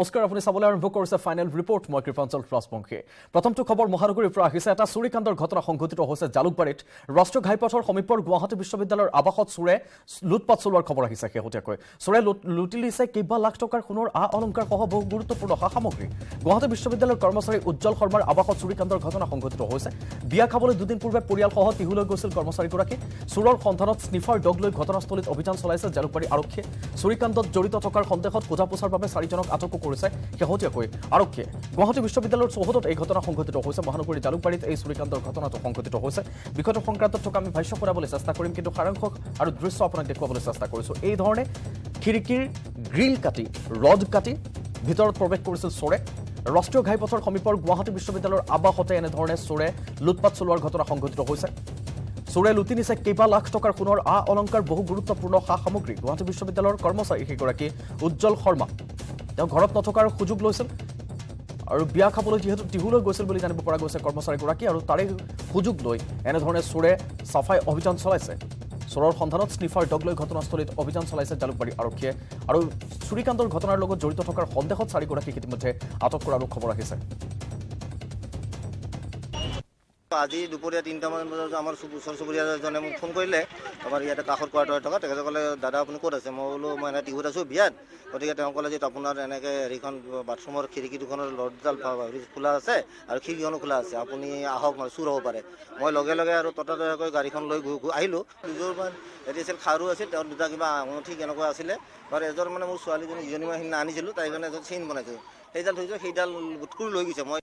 নমস্কাৰ আপুনি চাবলৈ আৰম্ভ কৰিছে ফাইনেল ৰিপৰ্ট মই কৃপাঞ্চল ৰাজবংশী প্ৰথমটো খবৰ মহানগৰীৰ পৰা আহিছে এটা চুৰিকাণ্ডৰ ঘটনা সংঘটিত হৈছে জালুকবাৰীত ৰাষ্ট্ৰীয় ঘাইপথৰ সমীপৰ গুৱাহাটী বিশ্ববিদ্যালয়ৰ আৱাসত চুৰে লুটপাট চলোৱাৰ খবৰ আহিছে শেহতীয়াকৈ চুৰে লুটি লিছে কেইবা লাখ টকাৰ সোণৰ অলংকাৰ সহ বহু গুৰুত্বপূৰ্ণ সামগ্ৰী গুৱাহাটী বিশ্ববিদ্যালয়ৰ কৰ্মচাৰী উজ্জ্বল শৰ্মাৰ আৱাসত চুৰিকাণ্ডৰ ঘটনা সংঘটিত হৈছে বিয়া খাবলৈ দুদিন পূৰ্বে পৰিয়ালসহ টিহুলৈ গৈছিল কৰ্মচাৰীগৰাকী চুৰৰ সন্ধানত স্নিফাৰ ডগ লৈ ঘটনাস্থলীত অভিযান চলাইছে জালুকবাৰী আৰক্ষীয়ে চুৰিকাণ্ডত জড়িত থকাৰ সন্দেহত খোজা পোছাৰ বাবে চাৰিজনক আটক কৰিছে শেহতীয়াকৈ আৰক্ষীয়ে গুৱাহাটী বিশ্ববিদ্যালয়ৰ চৌহদত এই ঘটনা সংঘটিত হৈছে মহানগৰী জালুকবাৰীত এই চুৰিকাণ্ডৰ ঘটনাটো সংঘটিত হৈছে বিষয়টোৰ সংক্ৰান্তত থকা আমি ভাষ্য কৰাবলৈ চেষ্টা কৰিম কিন্তু সাৰাংশ আৰু দৃশ্য আপোনাক দেখুৱাবলৈ চেষ্টা কৰিছোঁ এই ধৰণে খিৰিকীৰ গ্ৰিল কাটি ৰড কাটি ভিতৰত প্ৰৱেশ কৰিছিল চোৰে ৰাষ্ট্ৰীয় ঘাইপথৰ সমীপৰ গুৱাহাটী বিশ্ববিদ্যালয়ৰ আৱাসতে এনেধৰণে চোৰে লুটপাট চলোৱাৰ ঘটনা সংঘটিত হৈছে চোৰে লুটি নিছে কেইবা লাখ টকাৰ সোণৰ অলংকাৰ বহু গুৰুত্বপূৰ্ণ সামগ্ৰী গুৱাহাটী বিশ্ববিদ্যালয়ৰ কৰ্মচাৰী সেইগৰাকী উজ্জ্বল শৰ্মা তেওঁ ঘৰত নথকাৰ সুযোগ লৈছিল আৰু বিয়া খাবলৈ যিহেতু টিহুলৈ গৈছিল বুলি জানিব পৰা গৈছে কৰ্মচাৰীগৰাকী আৰু তাৰে সুযোগ লৈ এনেধৰণে চোৰে চাফাই অভিযান চলাইছে চোৰৰ সন্ধানত স্নিফাৰ ডগ লৈ ঘটনাস্থলীত অভিযান চলাইছে জালুকবাৰী আৰক্ষীয়ে আৰু চুৰিকাণ্ডৰ ঘটনাৰ লগত জড়িত থকাৰ সন্দেহত চাৰিগৰাকীক ইতিমধ্যে আটক কৰাৰো খবৰ আহিছে আজি দুপৰীয়া ৩টামান বজাত আমাৰ ওচৰ চুবুৰীয়াজনে মোক ফোন কৰিলে আমাৰ ইয়াতে কাষৰ কোৱাৰ্টাৰত থকা তেখেতে ক'লে দাদা আপুনি ক'ত আছে মই বোলো মই এনে টিহুত আছোঁ বিয়াত গতিকে তেওঁ ক'লে যে আপোনাৰ এনেকৈ হেৰিখন বাথৰুমৰ খিৰিকী দুখনৰ ৰডডাল খোলা আছে আৰু খিৰিকীখনো খোলা আছে আপুনি আহক মানে চুৰ হ'ব পাৰে মই লগে লগে আৰু ততাতৈয়াকৈ গাড়ীখন লৈ আহিলোঁ দুযোৰমান হেৰি আছিল খাৰু আছিল তেওঁৰ দুটা কিবা আঙুঠি কেনেকুৱা আছিলে আৰু এজন মানে মোৰ ছোৱালীজনী যিজনী মই সিদিনা আনিছিলোঁ তাই কাৰণে এজন চেইন বনাইছোঁ সেইডাল থৈছোঁ সেইডাল বুটকুৰি লৈ গৈছে মই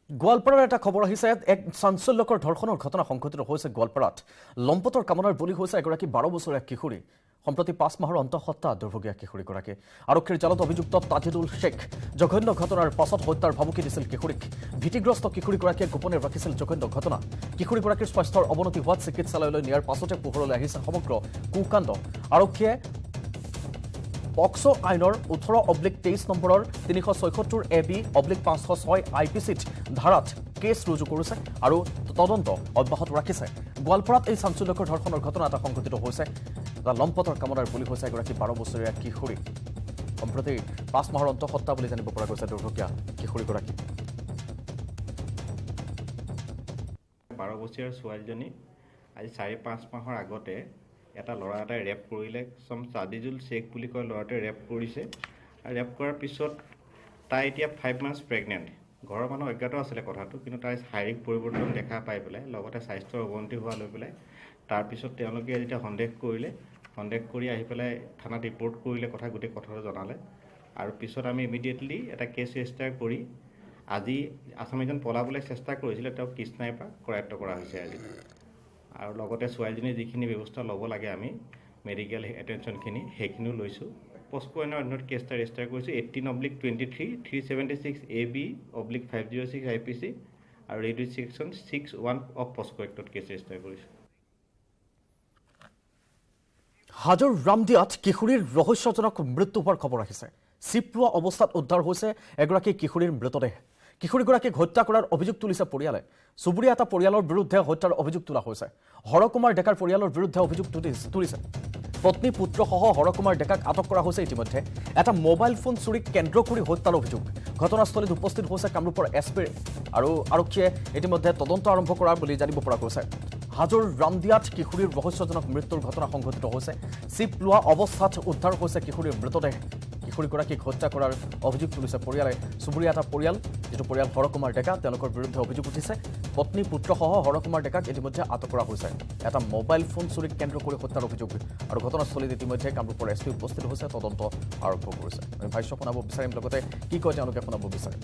গোৱালপাৰাৰ এটা খবৰ আহিছে এক চাঞ্চল্যকৰ ধৰ্ষণৰ ঘটনা সংঘটিত হৈছে গোৱালপাৰাত লম্পটৰ কামনাৰ বলি হৈছে এগৰাকী 12 বছৰীয়া কিশোৰী সম্প্ৰতি 5 মাহৰ অন্তঃসত্ত্বা দুৰ্ভগীয়া কিশোৰীগৰাকী আৰক্ষীৰ জালত অভিযুক্ত তাজিদুল শেখ জঘন্য ঘটনাৰ পাছত হত্যাৰ ভাবুকি দিছিল কিশোৰীক ভীতিগ্ৰস্ত কিশোৰীগৰাকীয়ে গোপনে ৰাখিছিল জঘন্য ঘটনা কিশোৰীগৰাকীৰ স্বাস্থ্যৰ অৱনতি হোৱাত চিকিৎসালয়লৈ নিয়াৰ পাছতে পোহৰলৈ আহিছে সমগ্ৰ কুকাণ্ড আৰক্ষীয়ে পক্সো আইনৰ 18/23 নম্বৰৰ 376 AB/506 IPCত ধাৰাত কেছ ৰুজু কৰিছে আৰু তদন্ত অব্যাহত ৰাখিছে গোৱালপাৰাত এই চাঞ্চল্যকৰ ধৰ্ষণৰ ঘটনা এটা সংঘটিত হৈছে লম্পটৰ কামনাৰ বলি হৈছে এগৰাকী 12 বছৰীয়া কিশোৰী সম্প্ৰতি 5 মাহৰ অন্তঃসত্ত্বা বুলি জানিব পৰা গৈছে দুৰ্ভগীয়া কিশোৰীগৰাকী 12 বছৰীয়া ছোৱালীজনী আজি 4-5 মাহৰ আগতে এটা ল'ৰা এটাই ৰেপ কৰিলে তাজিদুল শেখ বুলি কয় ল'ৰাটোৱে ৰেপ কৰিছে আৰু ৰেপ কৰাৰ পিছত তাই এতিয়া 5 মান্থছ প্ৰেগনেণ্ট ঘৰৰ মানুহ অজ্ঞাত আছিলে কথাটো কিন্তু তাই শাৰীৰিক পৰিৱৰ্তন দেখা পাই পেলাই লগতে স্বাস্থ্যৰ অৱনতি হোৱা লৈ পেলাই তাৰপিছত তেওঁলোকে যেতিয়া সন্দেহ কৰি আহি পেলাই থানাত ৰিপৰ্ট কৰিলে গোটেই কথাটো জনালে আৰু পিছত আমি ইমিডিয়েটলি এটা কেছ ৰেজিষ্টাৰ কৰি আজি আসামীজন পলাবলৈ চেষ্টা কৰিছিলে তেওঁক কৃষ্ণাইৰ পৰা কৰায়ত্ব কৰা হৈছে আজি আৰু লগতে ছোৱালীজনীৰ যিখিনি ব্যৱস্থা ল'ব লাগে আমি মেডিকেল এটেনশ্যনখিনি সেইখিনিও লৈছোঁ পস্কো আইনৰ অধীনত কেছ এটা ৰেজিষ্টাৰ কৰিছোঁ 18/23 376 AB/506 IPC আৰু ৰেডি ছেকশ্যন 61 অফ পস্কো এক্টত কেছ ৰেজিষ্টাৰ কৰিছোঁ হাজোৰ ৰামদিয়াত কিশোৰীৰ ৰহস্যজনক মৃত্যু হোৱাৰ খবৰ আহিছে চিপলোৱা অৱস্থাত উদ্ধাৰ হৈছে এগৰাকী কিশোৰীৰ মৃতদেহ কিশোৰীগৰাকীক হত্যা কৰাৰ অভিযোগ তুলিছে পৰিয়ালে চুবুৰীয়া এটা পৰিয়ালৰ বিৰুদ্ধে হত্যাৰ অভিযোগ তোলা হৈছে হৰকুমাৰ ডেকাৰ পৰিয়ালৰ বিৰুদ্ধে অভিযোগ তুলিছে পত্নী পুত্ৰসহ হৰকুমাৰ ডেকাক আটক কৰা হৈছে ইতিমধ্যে এটা মোবাইল ফোন চুৰিক কেন্দ্ৰ কৰি হত্যাৰ অভিযোগ ঘটনাস্থলীত উপস্থিত হৈছে কামৰূপৰ SP আৰু আৰক্ষীয়ে ইতিমধ্যে তদন্ত আৰম্ভ কৰাৰ বুলি জানিব পৰা গৈছে হাজোৰ ৰামদিয়াত কিশোৰীৰ ৰহস্যজনক মৃত্যুৰ ঘটনা সংঘটিত হৈছে চিপ লোৱা অৱস্থাত উদ্ধাৰ হৈছে কিশোৰীৰ মৃতদেহ কিশোৰীগৰাকীক হত্যা কৰাৰ অভিযোগ তুলিছে পৰিয়ালে চুবুৰীয়া এটা পৰিয়াল যিটো পৰিয়াল হৰকুমাৰ ডেকা তেওঁলোকৰ বিৰুদ্ধে অভিযোগ উঠিছে পত্নী পুত্ৰসহ হৰকুমাৰ ডেকাক ইতিমধ্যে আটক কৰা হৈছে এটা মোবাইল ফোন চুৰিক কেন্দ্ৰ কৰি হত্যাৰ অভিযোগ আৰু ঘটনাস্থলীত ইতিমধ্যে কামৰূপৰ SP উপস্থিত হৈছে তদন্ত আৰম্ভ কৰিছে আমি ভাষ্য শুনাব বিচাৰিম লগতে কি কয় তেওঁলোকে শুনাব বিচাৰিম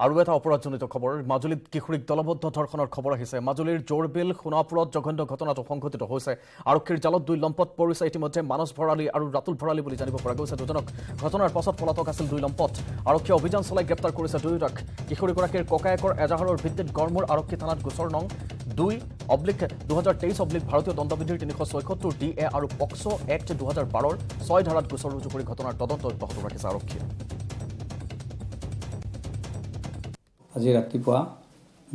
আৰু এটা অপৰাধজনিত খবৰ মাজুলীত কিশোৰীক দলবদ্ধ ধৰ্ষণৰ খবৰ আহিছে মাজুলীৰ জোৰবিল সোণাপুৰত জঘন্য ঘটনাটো সংঘটিত হৈছে আৰক্ষীৰ জালত 2 লম্পট পৰিছে ইতিমধ্যে মানস ভৰালী আৰু ৰাতুল ভৰালী বুলি জানিব পৰা গৈছে দুজনক ঘটনাৰ পাছত পলাতক আছিল 2 লম্পট আৰক্ষীয়ে অভিযান চলাই গ্ৰেপ্তাৰ কৰিছে দুয়োটাক কিশোৰীগৰাকীৰ ককায়েকৰ এজাহাৰৰ ভিত্তিত গড়মূৰ আৰক্ষী থানাত গোচৰ নং 2/2023 ভাৰতীয় দণ্ডবিধিৰ 376 DA আৰু পক্সো এক্ট 2012 6 ধাৰাত গোচৰ ৰুজু কৰি ঘটনাৰ তদন্ত অব্যাহত ৰাখিছে আৰক্ষীয়ে আজি ৰাতিপুৱা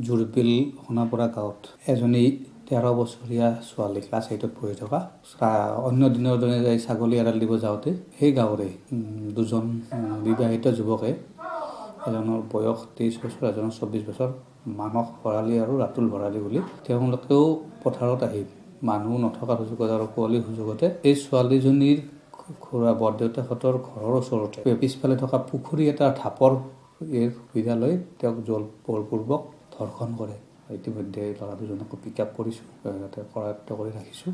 জোৰবিল সোণাপুৰা গাঁৱত এজনী 13 বছৰীয়া ছোৱালী ক্লাছ 8ত পঢ়ি থকা অন্য দিনৰ দৰে যাই ছাগলী এৰাল দিব যাওঁতে সেই গাঁৱৰে দুজন বিবাহিত যুৱকে এজনৰ বয়স 23 বছৰ এজনৰ 24 বছৰ মানস ভৰালী আৰু ৰাতুল ভৰালী বুলি তেওঁলোকেও পথাৰত আহি মানুহ নথকাৰ সুযোগত আৰু কুঁৱলীৰ সুযোগতে এই ছোৱালীজনীৰ খুৰা বৰদেউতাহঁতৰ ঘৰৰ ওচৰতে পিছফালে থকা পুখুৰী এটা ঢাপৰ এই সুবিধা লৈ তেওঁক বলপূৰ্বক ধৰ্ষণ কৰে ইতিমধ্যে ল'ৰা দুজনকো পিক আপ কৰিছোঁ কৰায়ত্ব কৰি ৰাখিছোঁ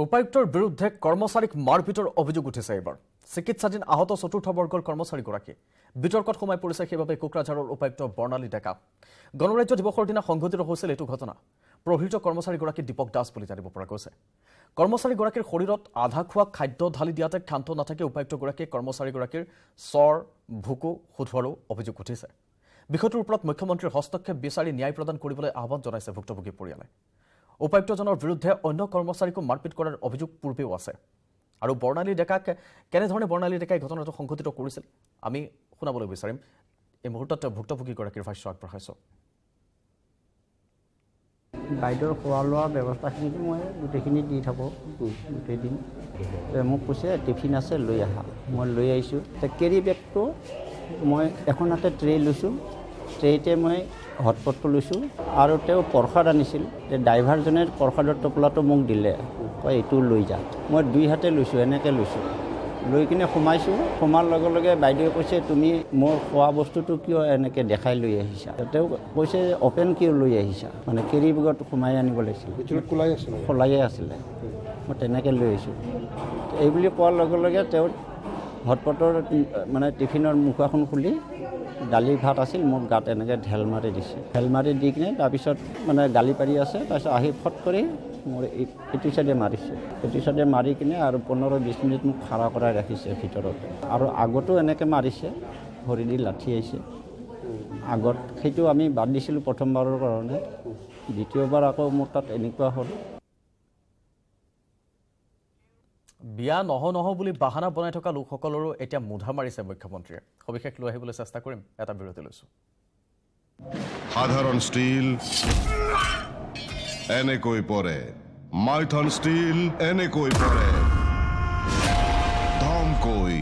উপায়ুক্তৰ বিৰুদ্ধে কৰ্মচাৰীক মাৰপিটৰ অভিযোগ উঠিছে এইবাৰ চিকিৎসাধীন আহত চতুৰ্থ বৰ্গৰ কৰ্মচাৰীগৰাকী বিতৰ্কত সোমাই পৰিছে সেইবাবে কোকৰাঝাৰৰ উপায়ুক্ত বৰ্ণালী ডেকা গণৰাজ্য দিৱসৰ দিনা সংঘটিত হৈছিল এইটো ঘটনা প্ৰভৃত কৰ্মচাৰীগৰাকী দীপক দাস বুলি জানিব পৰা গৈছে কৰ্মচাৰীগৰাকীৰ শৰীৰত আধা খোৱা খাদ্য ঢালি দিয়াতে ক্ষান্ত নাথাকে উপায়ুক্তগৰাকীয়ে কৰ্মচাৰীগৰাকীৰ স্বৰ ভুকু সোধোৱাৰো অভিযোগ উঠিছে বিষয়টোৰ ওপৰত মুখ্যমন্ত্ৰীৰ হস্তক্ষেপ বিচাৰি ন্যায় প্ৰদান কৰিবলৈ আহ্বান জনাইছে ভুক্তভোগী পৰিয়ালে উপায়ুক্তজনৰ বিৰুদ্ধে অন্য কৰ্মচাৰীকো মাৰপিট কৰাৰ অভিযোগ পূৰ্বেও আছে আৰু বৰ্ণালী ডেকাক কেনেধৰণে বৰ্ণালী ডেকাই ঘটনাটো সংঘটিত কৰিছিল আমি শুনাবলৈ বিচাৰিম এই মুহূৰ্তত ভুক্তভোগীগৰাকীৰ ভাষ্য আগবঢ়াইছোঁ বাইদেউৰ খোৱা লোৱা ব্যৱস্থাখিনি মই গোটেইখিনি দি থাকোঁ গোটেই দিন মোক কৈছে টিফিন আছে লৈ আহা মই লৈ আহিছোঁ কেৰি বেগটো মই এখন হাতে ট্ৰে লৈছোঁ ট্ৰেতে মই হটপটটো লৈছোঁ আৰু তেওঁ প্ৰসাদ আনিছিল ড্ৰাইভাৰজনে প্ৰসাদৰ টোপোলাটো মোক দিলে কয় এইটো লৈ যা মই 2 হাতে লৈছোঁ এনেকৈ লৈছোঁ লৈ কিনে সোমাইছোঁ সোমাৰ লগে লগে বাইদেৱে কৈছে তুমি মোৰ খোৱা বস্তুটো কিয় এনেকৈ দেখাই লৈ আহিছা তেওঁ কৈছে অপেন কিয় লৈ আহিছা মানে কেৰি বেগত সোমাই আনিব লাগিছিল খোলাই আছিলে মই তেনেকৈ লৈ আহিছোঁ এই বুলি কোৱাৰ লগে লগে তেওঁ হটপটৰ মানে টিফিনৰ মুখাখন খুলি দালি ভাত আছিল মোৰ গাত এনেকৈ ঢেল মাৰি দিছে ঢেল মাৰি দি কিনে তাৰপিছত মানে গালি পাৰি আছে তাৰপিছত আহি ফট কৰি মোৰ এইটো চাইডে মাৰিছে এইটো চাইডে মাৰি কিনে আৰু 15-20 মিনিট মোক খাৰা কৰাই ৰাখিছে ভিতৰত আৰু আগতো এনেকৈ মাৰিছে ভৰি দি লাঠি আহিছে আগত সেইটো আমি বাদ দিছিলোঁ প্ৰথমবাৰৰ কাৰণে দ্বিতীয়বাৰ আকৌ মোৰ তাত এনেকুৱা হ'ল বিয়া নহ বুলি বাহানা বনাই থকা লোকসকলৰো এতিয়া মুধা মাৰিছে মুখ্যমন্ত্ৰীয়ে সবিশেষ লৈ আহিবলৈ চেষ্টা কৰিম এটা বিৰতি লৈছোঁ সাধারণ স্টিল এনেকৈ পরে মাইথন স্টিল এনেকৈ পরে ধমকৈ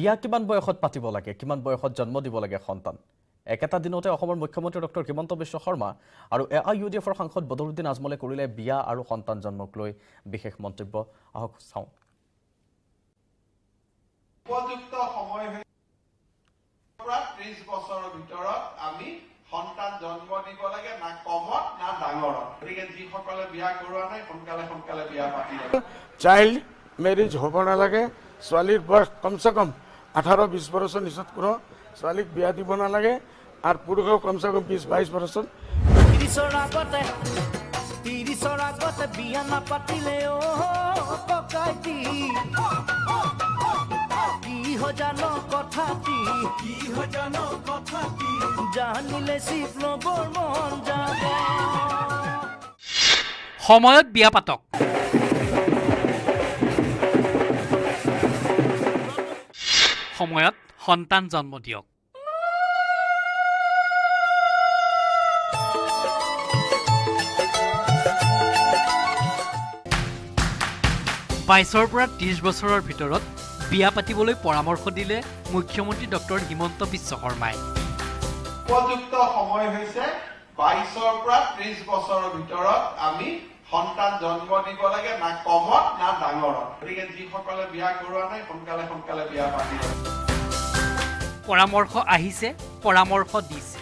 বিয়া কিমান বয়সত পাতিব লাগে, কিমান বয়সত জন্ম দিব লাগে সন্তান? একেটা দিনতে অসমৰ মুখ্যমন্ত্ৰী ডক্টৰ হিমন্ত বিশ্ব শৰ্মা আৰু AIUDFৰ সাংসদ বদৰুদ্দিন আজমলে কৰিলে বিয়া আৰু সন্তান জন্মক লৈ বিশেষ মন্তব্য। আহক চাওঁ। উপযুক্ত সময় 30 বছৰৰ ভিতৰত আমি সন্তান জন্ম দিব লাগে, না কমত না ডাঙৰত। গতিকে যিসকলে বিয়া কৰোৱা নাই সোনকালে বিয়া পাতি ল'ব। চাইল্ড মেৰিজ হ'ব নালাগে, ছোৱালীৰ বয়স কমচে কম 18-20 বছৰ নিচত কোনো ছোৱালীক বিয়া দিব নালাগে, আৰু পুৰুষেও কমচে কম 20-22 বছৰ। 30ৰ আগতে বিয়া নাপাতিলে ককাইটি জানো কথাটি জানিলে শিৱ লগৰ মন যাব। সময়ত বিয়া পাতক। সময়ত সন্তান জন্ম দিয়ক। বাইছৰ পৰা 30 বছৰৰ ভিতৰত বিয়া পাতিবলৈ পৰামৰ্শ দিলে মুখ্যমন্ত্ৰী ডক্টৰ হিমন্ত বিশ্ব শৰ্মাই। উপযুক্ত সময় হৈছে 22ৰ পৰা 30 বছৰৰ ভিতৰত আমি সন্তান জন্ম দিব লাগে, না কমত না ডাঙৰত। গতিকে যিসকলে বিয়া কৰোৱা নাই সোনকালে বিয়া পাতি ল'ব। পৰামৰ্শ আহিছে, পৰামৰ্শ দিছে।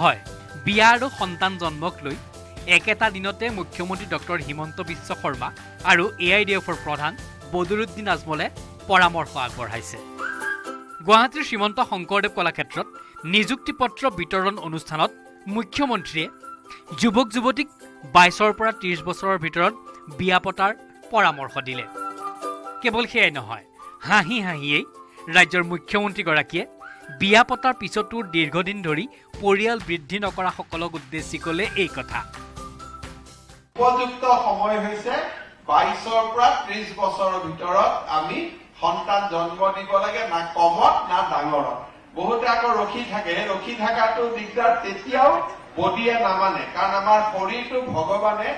হয়, বিয়া আৰু সন্তান জন্মক লৈ একেটা দিনতে মুখ্যমন্ত্ৰী ডক্টৰ হিমন্ত বিশ্ব শৰ্মা আৰু AIUDFৰ প্ৰধান বদৰুদ্দিন আজমলে পৰামৰ্শ আগবঢ়াইছে। গুৱাহাটীৰ শ্ৰীমন্ত শংকৰদেৱ কলাক্ষেত্ৰত নিযুক্তি পত্ৰ বিতৰণ অনুষ্ঠানত মুখ্যমন্ত্ৰীয়ে যুৱক যুৱতীক 22ৰ পৰা 30 বছৰৰ ভিতৰত বিয়া পতাৰ পৰামৰ্শ দিলে। কেৱল সেয়াই নহয়, হাঁহিয়েই ৰাজ্যৰ মুখ্যমন্ত্ৰীগৰাকীয়ে বিয়া পতাৰ পিছতো দীৰ্ঘদিন ধৰি পৰিয়াল বৃদ্ধি নকৰাসকলক উদ্দেশ্যি ক'লে এই কথা। উপযুক্ত সময় হৈছে 22ৰ পৰা 30 বছৰৰ ভিতৰত আমি সন্তান জন্ম দিব লাগে, না কমত না ডাঙৰত। বহুতে আকৌ ৰখি থকাটো দিগদাৰ। তেতিয়াও বডিয়ে নামানে, কাৰণ আমাৰ শৰীৰটো ভগৱানে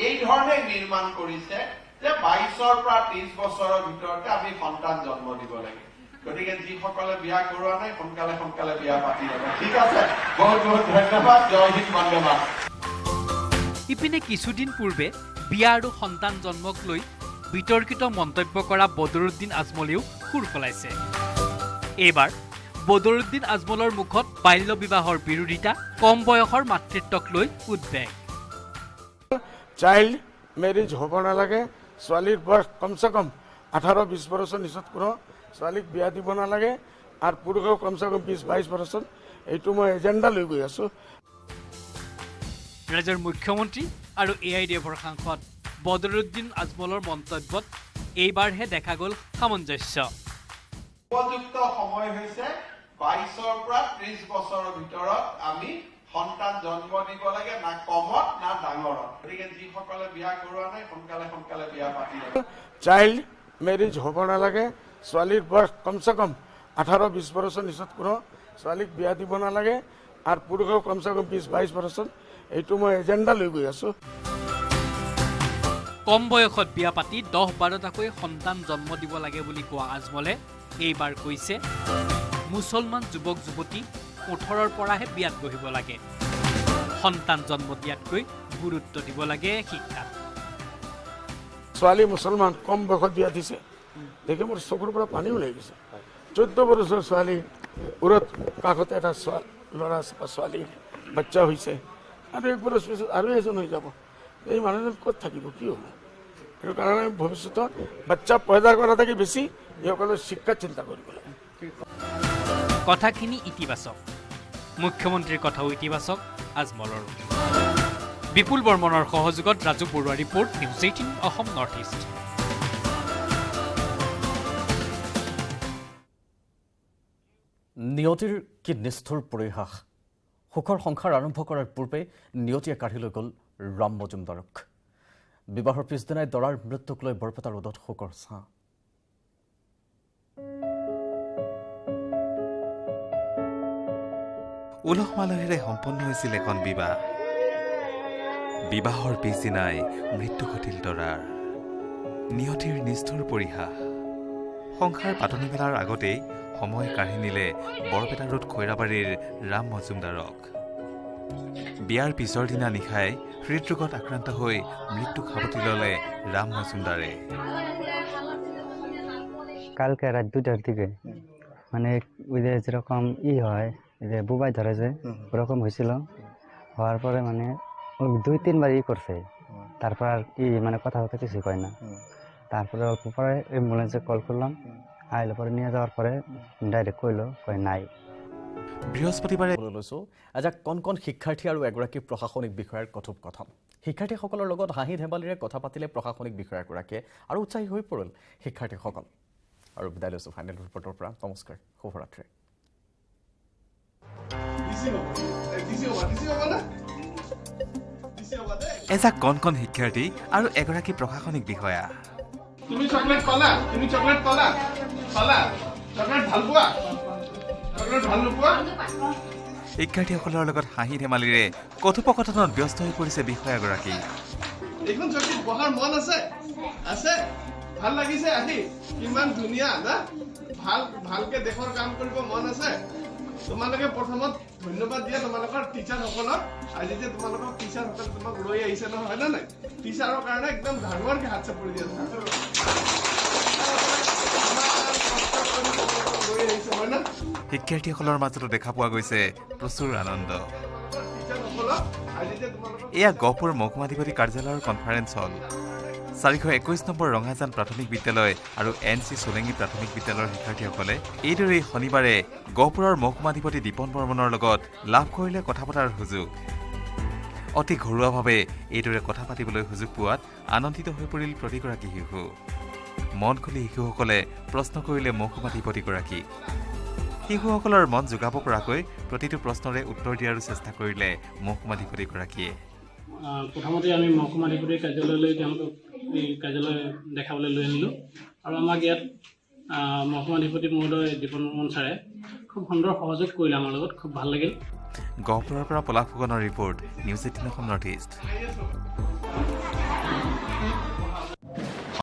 এই ধৰণে নিৰ্মাণ কৰিছে যে 22ৰ পৰা 30 বছৰৰ ভিতৰতে আমি সন্তান জন্ম দিব লাগে। গতিকে যিসকলে বিয়া কৰোৱা নাই সোনকালে বিয়া পাতি ল'ব। ঠিক আছে, বহুত ধন্যবাদ। জয় হিন্দ, বন্দে মাতৰম। ইপিনে কিছুদিন পূৰ্বে বিয়া আৰু সন্তান জন্মক লৈ বিতৰ্কিত মন্তব্য কৰা বদৰুদ্দিন আজমলেও সুৰ সলাইছে। এইবাৰ বদৰুদ্দিন আজমলৰ মুখত বাল্য বিবাহৰ বিৰোধিতা, কম বয়সৰ মাতৃত্বক লৈ উদ্বেগ। চাইল্ড মেৰিজ হ'ব নালাগে, ছোৱালীৰ বয়স কমচে কম 18-20 বছৰ নিচত কোনো ছোৱালীক বিয়া দিব নালাগে, আৰু পুৰুষেও কমচে কম 20-22 বছৰ। এইটো মই এজেণ্ডা লৈ গৈ আছোঁ। ৰাজ্যৰ মুখ্যমন্ত্ৰী আৰু AIUDFৰ সাংসদ বদৰুদ্দিন আজমলৰ মন্তব্যত এইবাৰহে দেখা গ'ল সামঞ্জস্য। উপযুক্ত সময় হৈছে 22ৰ পৰা 30 বছৰৰ ভিতৰত আমি সন্তান জন্ম দিব লাগে, না কমত না ডাঙৰত। গতিকে যিসকলে বিয়া কৰোৱা নাই সোনকালে বিয়া পাতি ল'ব। চাইল্ড মেৰিজ হ'ব নালাগে, ছোৱালীৰ বয়স কমচে কম 18-20 বছৰ নিচত কোনো ছোৱালীক বিয়া দিব নালাগে, আৰু পুৰুষেও কমচে কম 20-22 বছৰ। এইটো মই এজেণ্ডা লৈ গৈ আছোঁ। কম বয়সত বিয়া পাতি 10-12টাকৈ সন্তান জন্ম দিব লাগে বুলি কোৱা আজমলে এইবাৰ কৈছে, মুছলমান যুৱক যুৱতী 18ৰ পৰাহে বিয়াত বহিব লাগে। সন্তান জন্ম দিয়াতকৈ গুৰুত্ব দিব লাগে শিক্ষাত। ছোৱালী মুছলমান কম বয়সত বিয়া দিছে, দেখি মোৰ চকুৰ পৰা পানী ওলাই গৈছে। 14 বছৰ ছোৱালী উৰত কাষতে এটা ল'ৰা বা ছোৱালী বাচ্চা হৈছে, আৰু 1 বছৰ পিছত আৰু এজন হৈ যাব। এই মানুহজন ক'ত থাকিব, কি হ'ব? সেইটো কাৰণে ভৱিষ্যতত বাচ্চা পয়দা কৰা থাকি বেছি এইসকলৰ শিক্ষাৰ চিন্তা কৰিব লাগে। কথাখিনি ইতিবাচক, মুখ্যমন্ত্ৰীৰ কথাও ইতিবাচক আজমলৰো। বিপুল বৰ্মনৰ সহযোগত Raju Baruah report, news 18 Assam north east. নিয়তিৰ কি নিষ্ঠুৰ পৰিহাস। সুখৰ সংসাৰ আৰম্ভ কৰাৰ পূৰ্বে নিয়তিয়ে কাঢ়ি লৈ গ'ল ৰাম মজুমদাৰক। বিবাহৰ পিছদিনাই দৰাৰ মৃত্যুক লৈ বৰপেটাৰ উদত শোকৰ ছাঁ। উলহ মালহেৰে সম্পন্ন হৈছিল এখন বিবাহ। বিবাহৰ পিছদিনাই মৃত্যু ঘটিল দৰাৰ। নিয়তিৰ নিষ্ঠুৰ পৰিহাস। সংসাৰ পাতনি মেলাৰ আগতেই সময় কাঢ়ি নিলে বৰপেটা ৰোড খৈৰাবাৰীৰ ৰাম মজুমদাৰক। বিয়াৰ পিছৰ দিনা নিশাই হৃদৰোগত আক্ৰান্ত হৈ মৃত্যু সাৱটি ল'লে রাম মজুমদারে। কালকে রাত 2টার দিকে মানে ওই যে যেরকম হয় যে বুবাই ধরে যে ওরকম হয়েছিল, হওয়ার পরে মানে ওই 2-3 বার করছে, তারপর আর মানে কথা হতে কিছু কয় না। তারপরে অল্প পরে অ্যাম্বুলেন্সে কল করলাম, আইলে পরে নিয়ে যাওয়ার পরে ডাইরেক্ট কয় নাই। বৃহস্পতিবাৰে লৈছো আজি কণ কণ শিক্ষাৰ্থী আৰু এগৰাকী প্ৰশাসনিক বিষয়াৰ কথোপকথন। শিক্ষাৰ্থীসকলৰ লগত হাঁহি ধেমালিৰে কথা পাতিলে প্ৰশাসনিক বিষয়াগৰাকীয়ে আৰু উৎসাহী হৈ পৰিল শিক্ষাৰ্থীসকল। আৰু বিদায় লৈছো ফাইনেল ৰিপৰ্টৰ পৰা। নমস্কাৰ, শুভৰাত্ৰি। এজাক কণ কণ শিক্ষাৰ্থী আৰু এগৰাকী প্ৰশাসনিক বিষয়া। তুমি চকলেট পালা? তুমি চকলেট পালা? চকলেট ভাল পোৱা? চকলেট ভাল নোপোৱা? শিক্ষাৰ্থীসকলৰ লগত হাঁহি ধেমালিৰে কথোপকথনত ব্যস্ত হৈ পৰিছে বিষয়াগৰাকী। এইখন চকীত বহাৰ মন আছে? আছে? ভাল লাগিছে আহি? কিমান ধুনীয়া না? ভালকে দেশৰ কাম কৰিব মন আছে? তোমালোকে প্ৰথমত ধন্যবাদ দিয়া তোমালোকৰ টিচাৰসকলক। আজি যে তোমালোকৰ টিচাৰসকল তোমাক লৈ আহিছে নহয়, হয় নে নাই? টিচাৰৰ কাৰণে একদম ডাঙৰকে হাত চাপৰি দিয়া শিক্ষাৰ্থীসকলৰ মাজতো দেখা পোৱা গৈছে প্ৰচুৰ আনন্দ। এয়া গহপুৰ মহকুমাধিপতি কাৰ্যালয়ৰ কনফাৰেন্স হল। 421 নম্বৰ ৰঙাজান প্ৰাথমিক বিদ্যালয় আৰু NC সোলেঙি প্ৰাথমিক বিদ্যালয়ৰ শিক্ষাৰ্থীসকলে এইদৰেই শনিবাৰে গহপুৰৰ মহকুমাধিপতি দীপন বৰ্মনৰ লগত লাভ কৰিলে কথা পতাৰ সুযোগ। অতি ঘৰুৱাভাৱে এইদৰে কথা পাতিবলৈ সুযোগ পোৱাত আনন্দিত হৈ পৰিল প্ৰতিগৰাকী শিশু। মন খুলি শিশুসকলে প্ৰশ্ন কৰিলে মহকুমাধিপতিগৰাকীক। শিশুসকলৰ মন যোগাব পৰাকৈ প্ৰতিটো প্ৰশ্নৰে উত্তৰ দিয়াৰো চেষ্টা কৰিলে মহকুমাধিপতিগৰাকীয়ে। প্ৰথমতে আমি মহকুমাধিপতিৰ কাৰ্যালয়লৈ তেওঁলোকক এই কাৰ্যালয় দেখাবলৈ লৈ আনিলোঁ আৰু আমাক ইয়াত মহকুমাধিপতি মহোদয় দীপন বৰ্মন ছাৰে খুব সুন্দৰ সহযোগ কৰিলে আমাৰ লগত, খুব ভাল লাগিল। গহপুৰৰ পৰা পলাশ ফুকনৰ report, news 18 Assam north east.